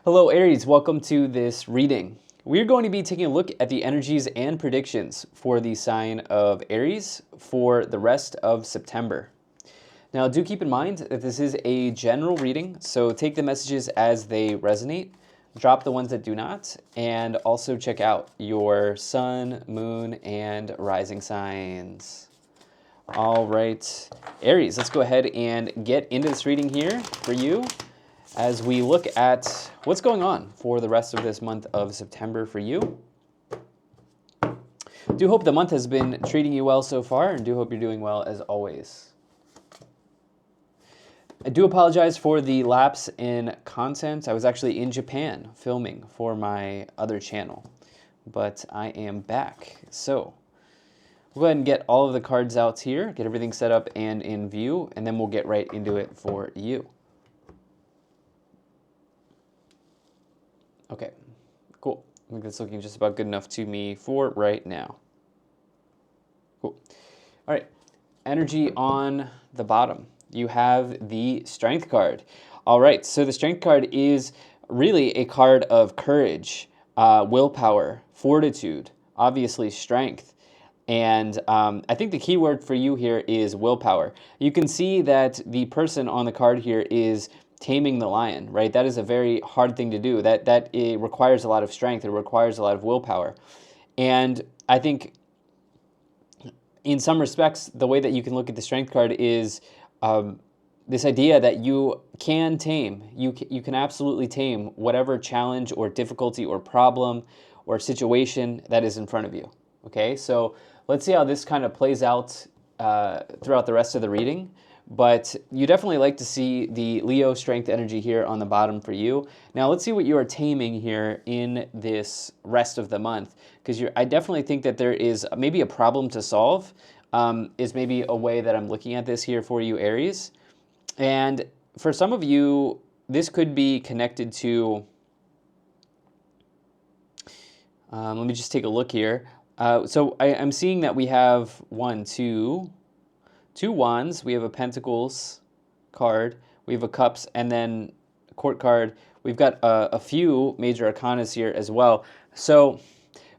Hello Aries, welcome to this reading. We're going to be taking a look at the energies and predictions for the sign of Aries for the rest of September. Now do keep in mind that this is a general reading, so take the messages as they resonate, drop the ones that do not, and also check out your sun, moon, and rising signs. All right, Aries, let's go ahead and get into this reading here for you as we look at what's going on for the rest of this month of September for you. Do hope the month has been treating you well so far, and do hope you're doing well as always. I do apologize for the lapse in content. I was actually in Japan filming for my other channel, but I am back. So we'll go ahead and get all of the cards out here, get everything set up and in view, and then we'll get right into it for you. Okay, cool. I think that's looking just about good enough to me for right now. Cool. All right, energy on the bottom. You have the Strength card. All right, so the Strength card is really a card of courage, willpower, fortitude, obviously strength. And I think the key word for you here is willpower. You can see that the person on the card here is taming the lion, right? That is a very hard thing to do. That it requires a lot of strength. It requires a lot of willpower. And I think in some respects, the way that you can look at the Strength card is this idea that you can tame, you can absolutely tame whatever challenge or difficulty or problem or situation that is in front of you. Okay, so let's see how this kind of plays out throughout the rest of the reading. But you definitely like to see the Leo strength energy here on the bottom for you. Now let's see what you are taming here in this rest of the month, because I definitely think that there is maybe a problem to solve, is maybe a way that I'm looking at this here for you, Aries. And for some of you, this could be connected to, let me just take a look here. So I'm seeing that we have two wands, we have a pentacles card, we have a cups, and then a court card. We've got a few major arcanas here as well. So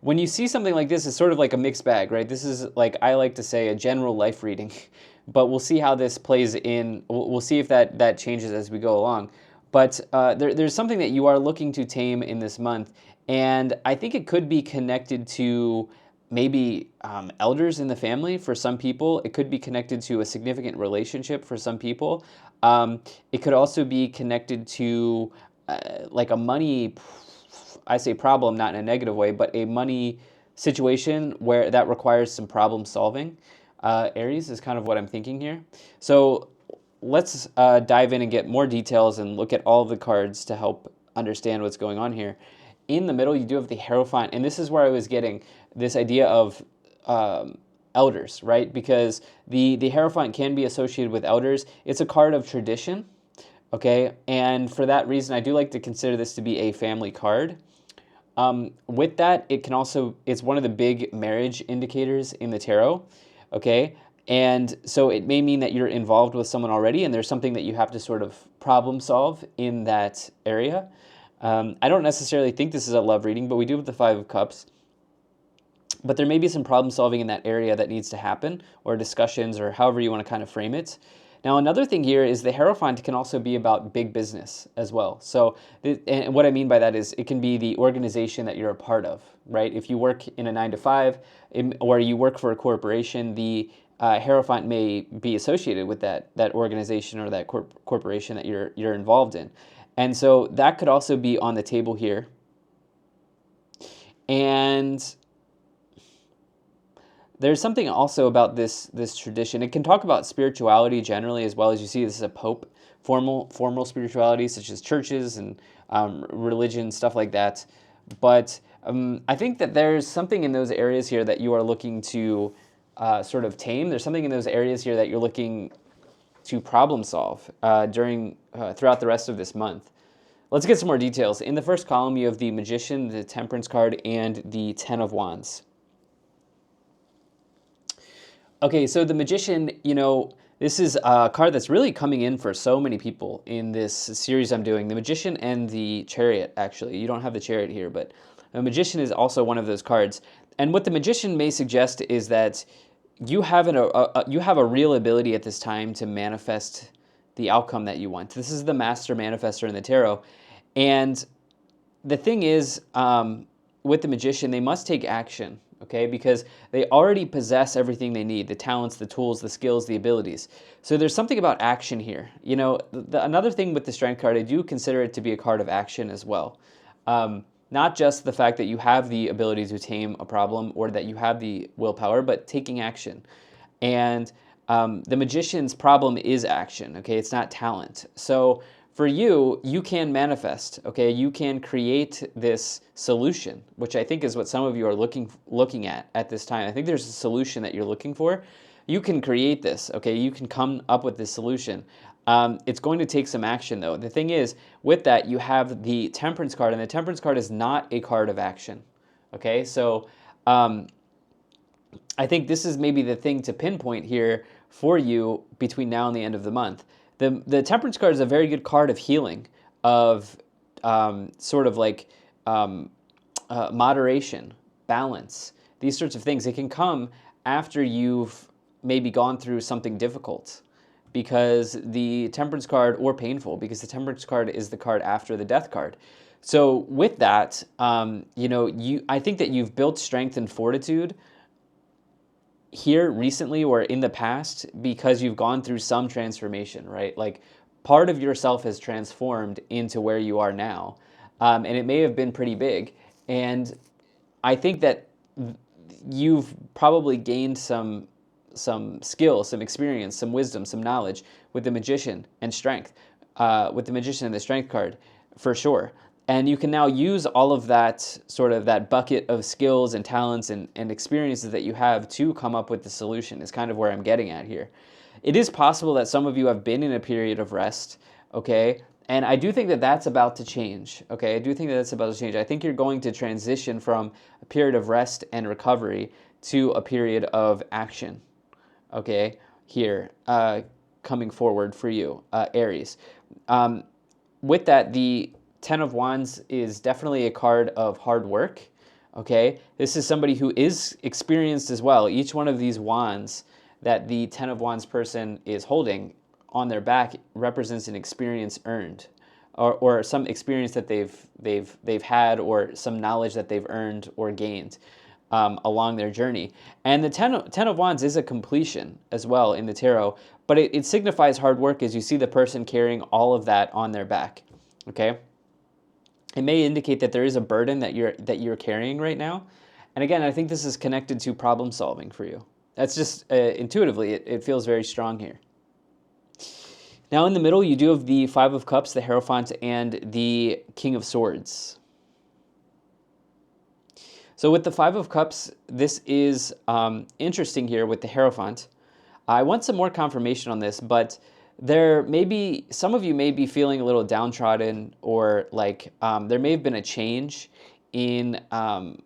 when you see something like this, it's sort of like a mixed bag, right? This is, like I like to say, a general life reading, but we'll see how this plays in. We'll see if that changes as we go along. But there's something that you are looking to tame in this month, and I think it could be connected to maybe elders in the family for some people. It could be connected to a significant relationship for some people. It could also be connected to like a money, I say problem, not in a negative way, but a money situation where that requires some problem solving. Aries is kind of what I'm thinking here. So let's dive in and get more details and look at all of the cards to help understand what's going on here. In the middle, you do have the Hierophant, and this is where I was getting this idea of elders, right? Because the Hierophant can be associated with elders. It's a card of tradition, okay? And for that reason, I do like to consider this to be a family card. With that, it's one of the big marriage indicators in the tarot, okay? And so it may mean that you're involved with someone already, and there's something that you have to sort of problem solve in that area. I don't necessarily think this is a love reading, but we do have the Five of Cups. But there may be some problem solving in that area that needs to happen, or discussions, or however you want to kind of frame it. Now, another thing here is the Hierophant can also be about big business as well. So, and what I mean by that is it can be the organization that you're a part of, right? If you work in a 9-to-5, or you work for a corporation, the Hierophant may be associated with that organization or that corporation that you're involved in. And so that could also be on the table here. And there's something also about this tradition. It can talk about spirituality generally as well. As you see, this is a pope, formal spirituality such as churches and religion, stuff like that. But I think that there's something in those areas here that you are looking to sort of tame. There's something in those areas here that you're looking to problem solve throughout the rest of this month. Let's get some more details. In the first column, you have the Magician, the Temperance card, and the Ten of Wands. Okay, so the Magician, This is a card that's really coming in for so many people in this series I'm doing. The Magician and the Chariot, actually. You don't have the Chariot here, but the Magician is also one of those cards. And what the Magician may suggest is that you have you have a real ability at this time to manifest the outcome that you want. This is the Master Manifestor in the Tarot. And the thing is, with the Magician, they must take action, okay? Because they already possess everything they need, the talents, the tools, the skills, the abilities. So there's something about action here. You know, another thing with the Strength card, I do consider it to be a card of action as well. Not just the fact that you have the ability to tame a problem or that you have the willpower, but taking action. And the Magician's problem is action, okay? It's not talent. So for you, you can manifest, okay? You can create this solution, which I think is what some of you are looking at this time. I think there's a solution that you're looking for. You can create this, okay? You can come up with this solution. It's going to take some action, though. The thing is, with that, you have the Temperance card, and the Temperance card is not a card of action, okay? So I think this is maybe the thing to pinpoint here for you between now and the end of the month. The Temperance card is a very good card of healing, of sort of like moderation, balance, these sorts of things. It can come after you've maybe gone through something difficult, because the Temperance card, or painful, because the Temperance card is the card after the Death card. So with that, you know, I think that you've built strength and fortitude here recently or in the past because you've gone through some transformation, right? Like part of yourself has transformed into where you are now. And it may have been pretty big. And I think that you've probably gained some skill, some experience, some wisdom, some knowledge with the Magician and strength, with the Magician and the Strength card, for sure. And you can now use all of that, sort of that bucket of skills and talents and experiences that you have to come up with the solution, is kind of where I'm getting at here. It is possible that some of you have been in a period of rest, okay? And I do think that that's about to change, okay? I do think that that's about to change. I think you're going to transition from a period of rest and recovery to a period of action, okay, here, coming forward for you, Aries. With that, the Ten of Wands is definitely a card of hard work, okay? This is somebody who is experienced as well. Each one of these wands that the Ten of Wands person is holding on their back represents an experience earned, or some experience that they've had, or some knowledge that they've earned or gained along their journey. And the Ten of Wands is a completion as well in the tarot, but it signifies hard work, as you see the person carrying all of that on their back, okay? It may indicate that there is a burden that you're carrying right now. And again, I think this is connected to problem solving for you. That's just intuitively, it feels very strong here. Now in the middle, you do have the Five of Cups, the Hierophant, and the King of Swords. So with the Five of Cups, this is interesting here with the Hierophant. I want some more confirmation on this, but there may be, some of you may be feeling a little downtrodden, or like there may have been a change in some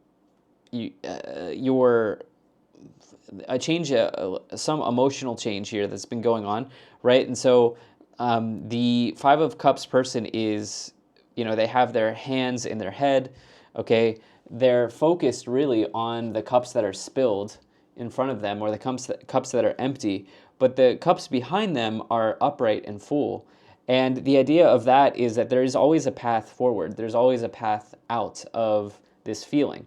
emotional change here that's been going on, right? And so the Five of Cups person is, you know, they have their hands in their head, okay? They're focused really on the cups that are spilled in front of them, or the cups that are empty, but the cups behind them are upright and full. And the idea of that is that there is always a path forward. There's always a path out of this feeling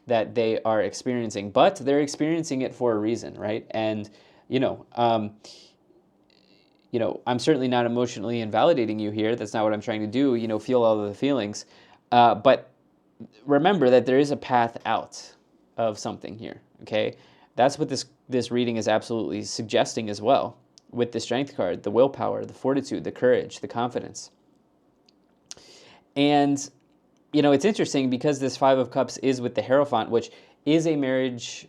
that they are experiencing, but they're experiencing it for a reason, right? And I'm certainly not emotionally invalidating you here. That's not what I'm trying to do. Feel all of the feelings, but remember that there is a path out of something here. Okay, that's what this reading is absolutely suggesting as well, with the Strength card, the willpower, the fortitude, the courage, the confidence. And it's interesting because this Five of Cups is with the Hierophant, which is a marriage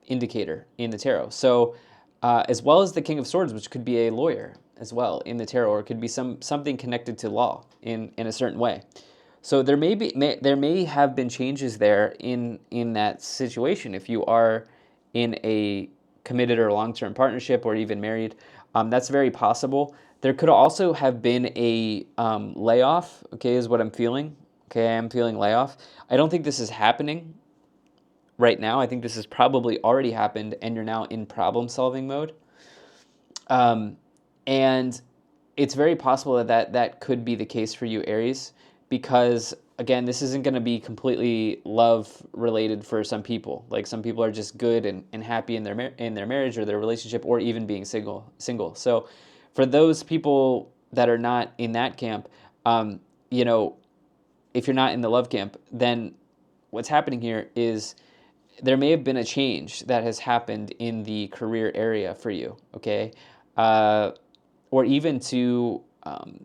indicator in the tarot. So as well as the King of Swords, which could be a lawyer as well in the tarot, or it could be something connected to law in a certain way. So there may have been changes there in that situation if you are in a committed or long-term partnership or even married. That's very possible. There could also have been a layoff, okay, is what I'm feeling. Okay, I am feeling layoff. I don't think this is happening right now. I think this has probably already happened and you're now in problem-solving mode. And it's very possible that could be the case for you, Aries, because again, this isn't going to be completely love related for some people. Like some people are just good and happy in their marriage or their relationship, or even being single. So for those people that are not in that camp, you know, if you're not in the love camp, then what's happening here is there may have been a change that has happened in the career area for you, okay? Or even to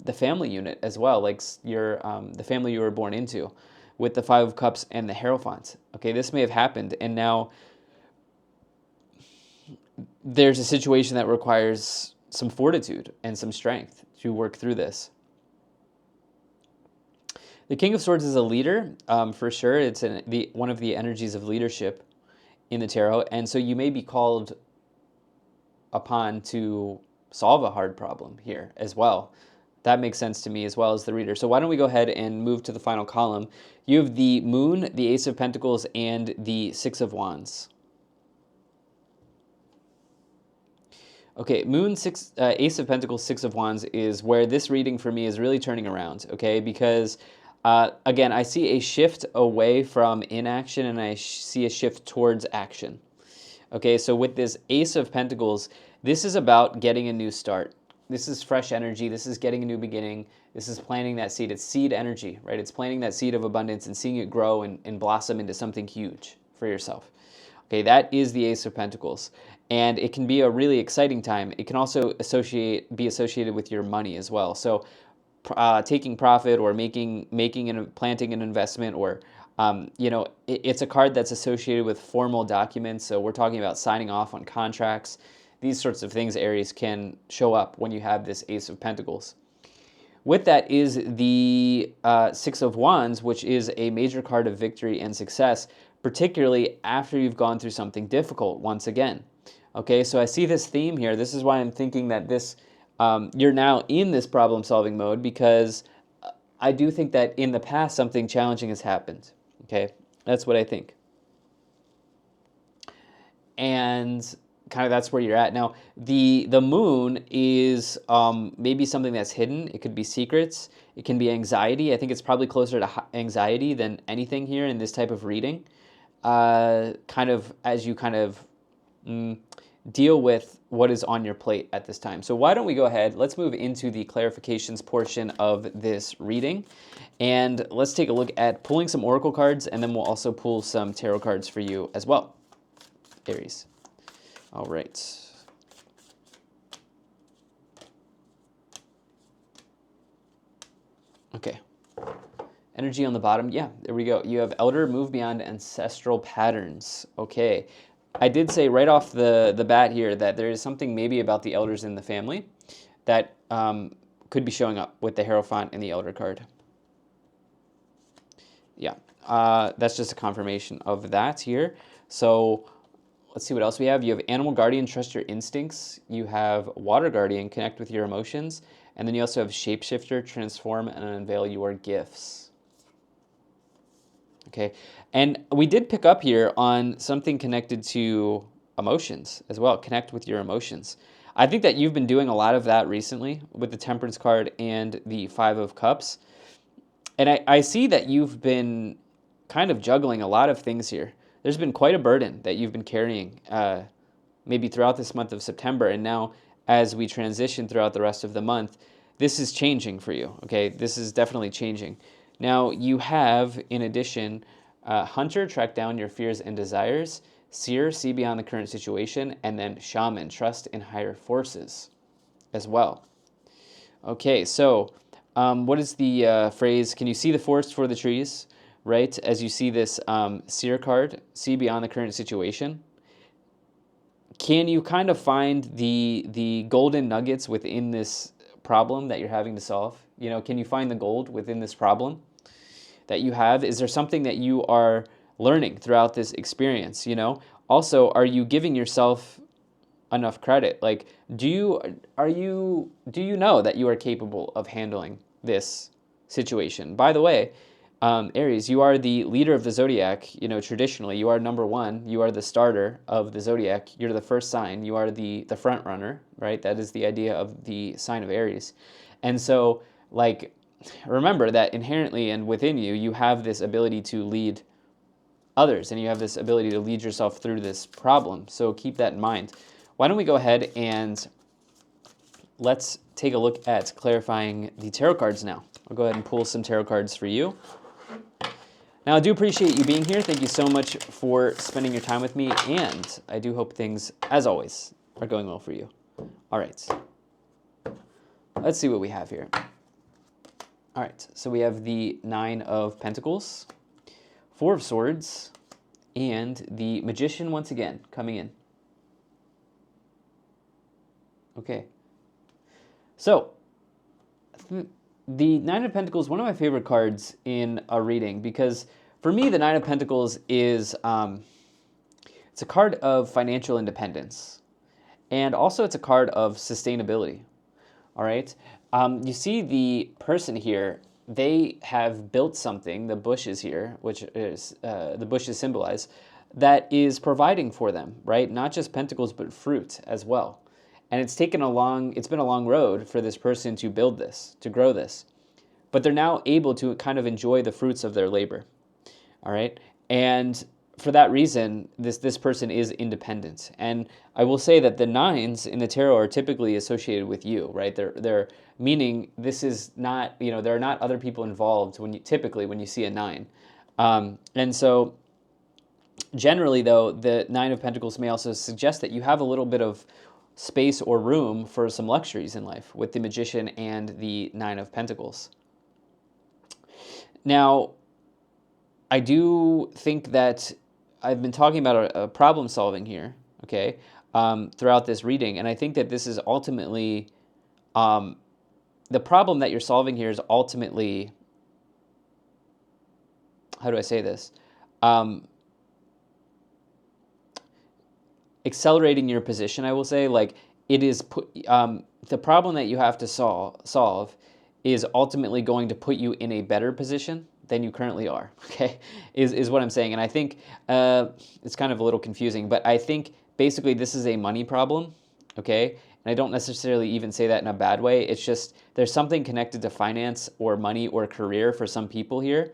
the family unit as well, like the family you were born into, with the Five of Cups and the Hierophant. Okay, this may have happened, and now there's a situation that requires some fortitude and some strength to work through this. The King of Swords is a leader, for sure. It's one of the energies of leadership in the tarot, and so you may be called upon to solve a hard problem here as well. That makes sense to me as well as the reader. So why don't we go ahead and move to the final column. You have the Moon, the Ace of Pentacles, and the Six of Wands. Okay, Moon, Ace of Pentacles, Six of Wands is where this reading for me is really turning around, okay? Because, again, I see a shift away from inaction and I see a shift towards action. Okay, so with this Ace of Pentacles, this is about getting a new start. This is fresh energy. This is getting a new beginning. This is planting that seed. It's seed energy, right? It's planting that seed of abundance and seeing it grow and blossom into something huge for yourself. Okay, that is the Ace of Pentacles. And it can be a really exciting time. It can also be associated with your money as well. So taking profit or planting an investment, or you know, it's a card that's associated with formal documents. So we're talking about signing off on contracts. These sorts of things, Aries, can show up when you have this Ace of Pentacles. With that is the Six of Wands, which is a major card of victory and success, particularly after you've gone through something difficult once again. Okay, so I see this theme here. This is why I'm thinking that you're now in this problem-solving mode, because I do think that in the past something challenging has happened. Okay, that's what I think. And kind of that's where you're at now. The Moon is maybe something that's hidden. It could be secrets. It can be anxiety. I think it's probably closer to anxiety than anything here in this type of reading. Kind of as you deal with what is on your plate at this time. So why don't we go ahead, let's move into the clarifications portion of this reading, and let's take a look at pulling some oracle cards, and then we'll also pull some tarot cards for you as well, Aries. All right. Okay. Energy on the bottom. Yeah, there we go. You have Elder, move beyond ancestral patterns. Okay. I did say right off the bat here that there is something maybe about the elders in the family that could be showing up with the Hierophant and the Elder card. Yeah, that's just a confirmation of that here. So let's see what else we have. You have Animal Guardian, trust your instincts. You have Water Guardian, connect with your emotions. And then you also have Shapeshifter, transform and unveil your gifts. Okay, and we did pick up here on something connected to emotions as well. Connect with your emotions. I think that you've been doing a lot of that recently with the Temperance card and the Five of Cups. And I see that you've been kind of juggling a lot of things here. There's been quite a burden that you've been carrying maybe throughout this month of September. And now as we transition throughout the rest of the month, this is changing for you, okay? This is definitely changing. Now, you have, in addition, Hunter, track down your fears and desires. Seer, see beyond the current situation. And then Shaman, trust in higher forces as well. Okay, so what is the phrase? Can you see the forest for the trees? Right, as you see this Seer card, see beyond the current situation. Can you kind of find the golden nuggets within this problem that you're having to solve? You know, can you find the gold within this problem that you have? Is there something that you are learning throughout this experience, you know? Also, are you giving yourself enough credit. Like, do you know that you are capable of handling this situation? By the way, Aries, you are the leader of the zodiac. You know, traditionally, you are number one. You are the starter of the zodiac. You're the first sign. You are the front runner, right? That is the idea of the sign of Aries. And so, like, remember that inherently and within you, you have this ability to lead others, and you have this ability to lead yourself through this problem. So keep that in mind. Why don't we go ahead and let's take a look at clarifying the tarot cards now. I'll go ahead and pull some tarot cards for you. Now, I do appreciate you being here. Thank you so much for spending your time with me, and I do hope things, as always, are going well for you. All right. Let's see what we have here. All right, so we have the Nine of Pentacles, Four of Swords, and the Magician once again coming in. Okay. So, the Nine of Pentacles, one of my favorite cards in a reading, because for me, the Nine of Pentacles is, it's a card of financial independence. And also it's a card of sustainability. All right. You see the person here, they have built something, the bushes here, which is, the bushes symbolize, that is providing for them, right? Not just pentacles, but fruit as well. And it's been a long road for this person to build this, to grow this. But they're now able to kind of enjoy the fruits of their labor. All right. And for that reason, this person is independent. And I will say that the nines in the tarot are typically associated with you, right? They're meaning this is not, there are not other people involved typically when you see a nine. And so generally though, the Nine of Pentacles may also suggest that you have a little bit of space or room for some luxuries in life with the Magician and the Nine of Pentacles. Now, I do think that I've been talking about a problem solving here, okay, throughout this reading, and I think that this is ultimately, the problem that you're solving here is ultimately, how do I say this, accelerating your position, I will say, like, it is, the problem that you have to solve is ultimately going to put you in a better position than you currently are, okay, is what I'm saying. And I think it's kind of a little confusing, but I think basically this is a money problem, okay? And I don't necessarily even say that in a bad way. It's just there's something connected to finance or money or career for some people here.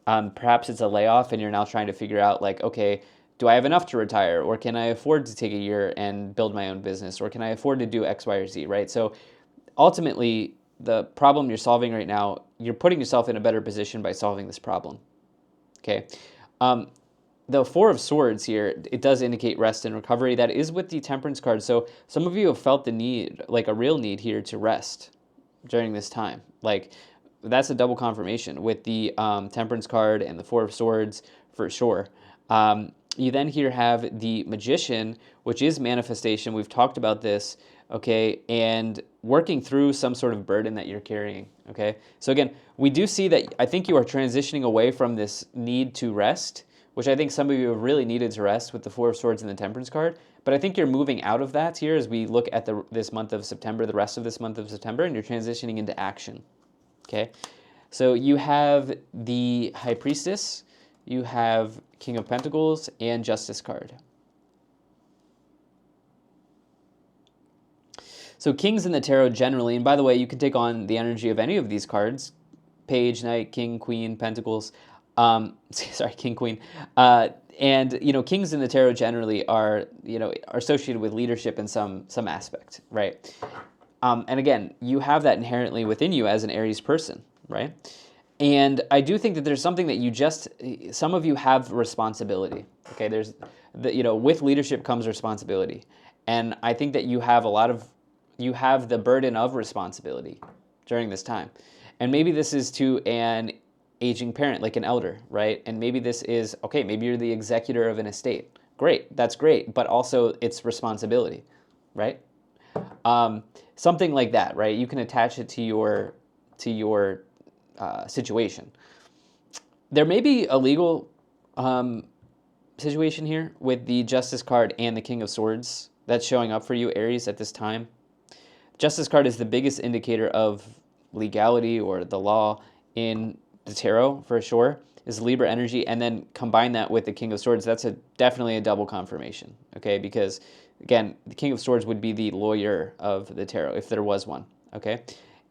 Perhaps it's a layoff and you're now trying to figure out, like, okay, do I have enough to retire? Or can I afford to take a year and build my own business? Or can I afford to do X, Y, or Z, right? So ultimately, the problem you're solving right now, you're putting yourself in a better position by solving this problem, okay? The Four of Swords here, it does indicate rest and recovery. That is with the Temperance card. So some of you have felt the need, like a real need here to rest during this time. Like, that's a double confirmation with the Temperance card and the Four of Swords for sure. You then here have the Magician, which is manifestation. We've talked about this, okay, and working through some sort of burden that you're carrying, okay? So again, we do see that I think you are transitioning away from this need to rest, which I think some of you have really needed to rest with the Four of Swords and the Temperance card, but I think you're moving out of that here as we look at this month of September, the rest of this month of September, and you're transitioning into action, okay? So you have the High Priestess, you have King of Pentacles, and Justice card. So kings in the tarot generally, and by the way, you can take on the energy of any of these cards, Page, Knight, King, Queen, Pentacles, sorry, King, Queen, and, kings in the tarot generally are associated with leadership in some aspect, right? And again, you have that inherently within you as an Aries person, right? And I do think that there's something that some of you have responsibility, okay? There's, with leadership comes responsibility. And I think that you have the burden of responsibility during this time. And maybe this is to an aging parent, like an elder, right? And maybe this is, okay, maybe you're the executor of an estate. Great, that's great, but also it's responsibility, right? Something like that, right? You can attach it to your situation. There may be a legal situation here with the Justice card and the King of Swords that's showing up for you, Aries, at this time. Justice card is the biggest indicator of legality or the law in the tarot, for sure, is Libra energy. And then combine that with the King of Swords, that's definitely a double confirmation, okay? Because, again, the King of Swords would be the lawyer of the tarot, if there was one, okay?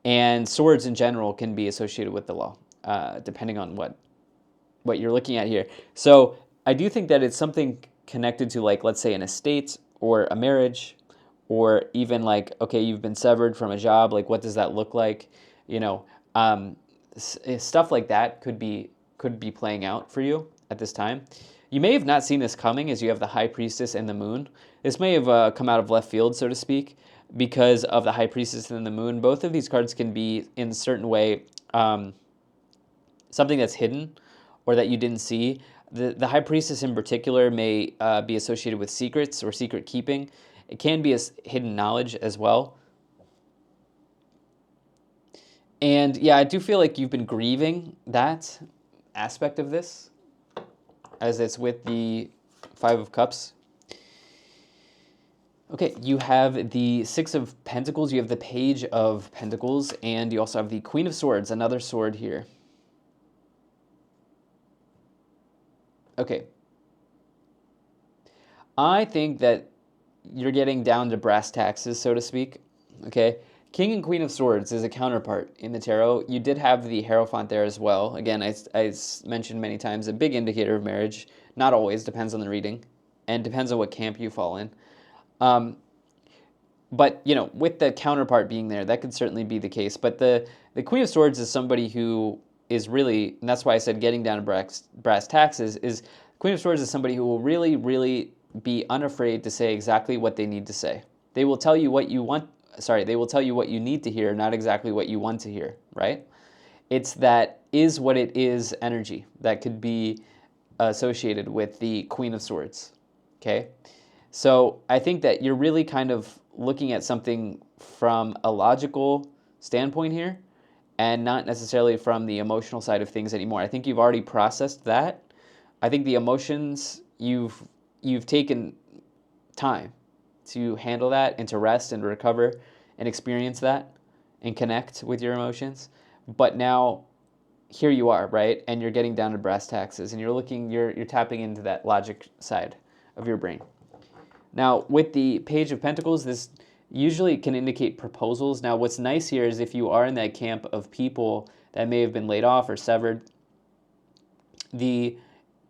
And swords in general can be associated with the law, depending on what you're looking at here. So I do think that it's something connected to, like, let's say an estate or a marriage, or even like, okay, you've been severed from a job. Like, what does that look like? You know, stuff like that could be playing out for you at this time. You may have not seen this coming, as you have the High Priestess and the Moon. This may have come out of left field, so to speak, because of the High Priestess and the Moon. Both of these cards can be, in a certain way, something that's hidden or that you didn't see. The High Priestess in particular may be associated with secrets or secret keeping. It can be a hidden knowledge as well. And yeah, I do feel like you've been grieving that aspect of this, as it's with the Five of Cups. Okay, you have the Six of Pentacles, you have the Page of Pentacles, and you also have the Queen of Swords, another sword here. Okay. I think that you're getting down to brass taxes, so to speak. Okay. King and Queen of Swords is a counterpart in the tarot. You did have the Hierophant there as well. Again, I mentioned many times, a big indicator of marriage. Not always, depends on the reading, and depends on what camp you fall in. But, you know, with the counterpart being there, that could certainly be the case. But the Queen of Swords is somebody who is really, and that's why I said getting down to brass taxes, is Queen of Swords is somebody who will really, really be unafraid to say exactly what they need to say. They will tell you what you want, they will tell you what you need to hear, not exactly what you want to hear, right? It's that is what it is energy that could be associated with the Queen of Swords, okay? So I think that you're really kind of looking at something from a logical standpoint here and not necessarily from the emotional side of things anymore. I think you've already processed that. I think the emotions, you've taken time to handle that and to rest and recover and experience that and connect with your emotions. But now here you are, right? And you're getting down to brass taxes and you're tapping into that logic side of your brain. Now, with the Page of Pentacles, this usually can indicate proposals. Now, what's nice here is if you are in that camp of people that may have been laid off or severed, the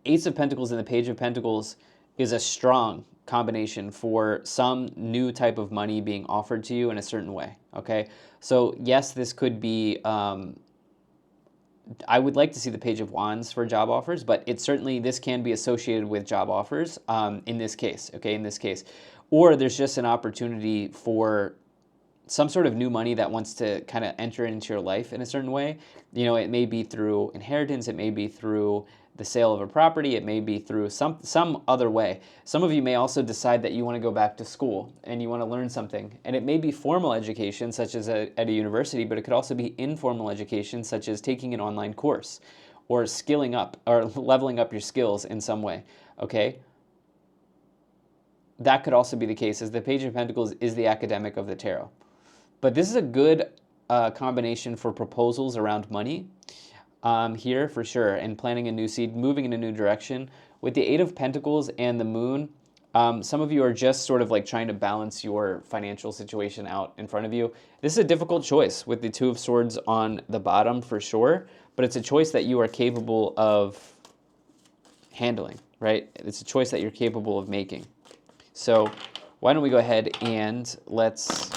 Ace of Pentacles and the Page of Pentacles is a strong combination for some new type of money being offered to you in a certain way, okay? So, yes, this could be... I would like to see the Page of Wands for job offers, but this can be associated with job offers in this case, okay, in this case. Or there's just an opportunity for some sort of new money that wants to kind of enter into your life in a certain way. You know, it may be through inheritance, it may be through the sale of a property, it may be through some other way. Some of you may also decide that you want to go back to school and you want to learn something. And it may be formal education, such as at a university, but it could also be informal education, such as taking an online course or skilling up or leveling up your skills in some way, okay? That could also be the case, as the Page of Pentacles is the academic of the tarot. But this is a good combination for proposals around money here for sure, and planting a new seed, moving in a new direction. With the Eight of Pentacles and the Moon, some of you are just sort of like trying to balance your financial situation out in front of you. This is a difficult choice with the Two of Swords on the bottom for sure, but it's a choice that you are capable of handling, right? It's a choice that you're capable of making. So why don't we go ahead and let's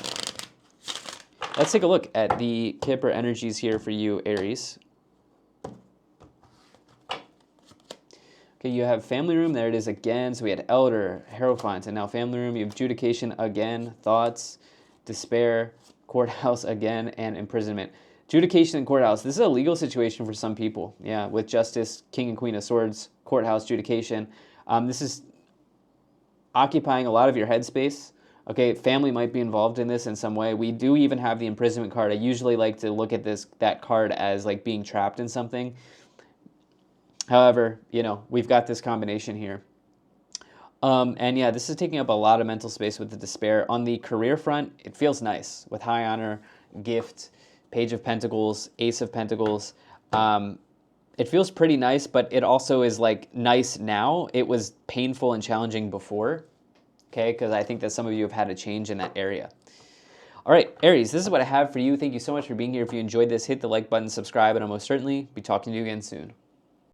take a look at the Kipper energies here for you, Aries. Okay, you have family room, there it is again. So we had elder, Hierophant, and now family room. You have judication again, thoughts, despair, courthouse again, and imprisonment. Judication and courthouse. This is a legal situation for some people. Yeah, with justice, King and Queen of Swords, courthouse, judication. This is occupying a lot of your headspace. Okay, family might be involved in this in some way. We do even have the imprisonment card. I usually like to look at that card as like being trapped in something. However, you know, we've got this combination here. And yeah, this is taking up a lot of mental space with the despair. On the career front, it feels nice with high honor, gift, page of pentacles, ace of pentacles. It feels pretty nice, but it also is like nice now. It was painful and challenging before, okay? Because I think that some of you have had a change in that area. All right, Aries, this is what I have for you. Thank you so much for being here. If you enjoyed this, hit the like button, subscribe, and I'll most certainly be talking to you again soon.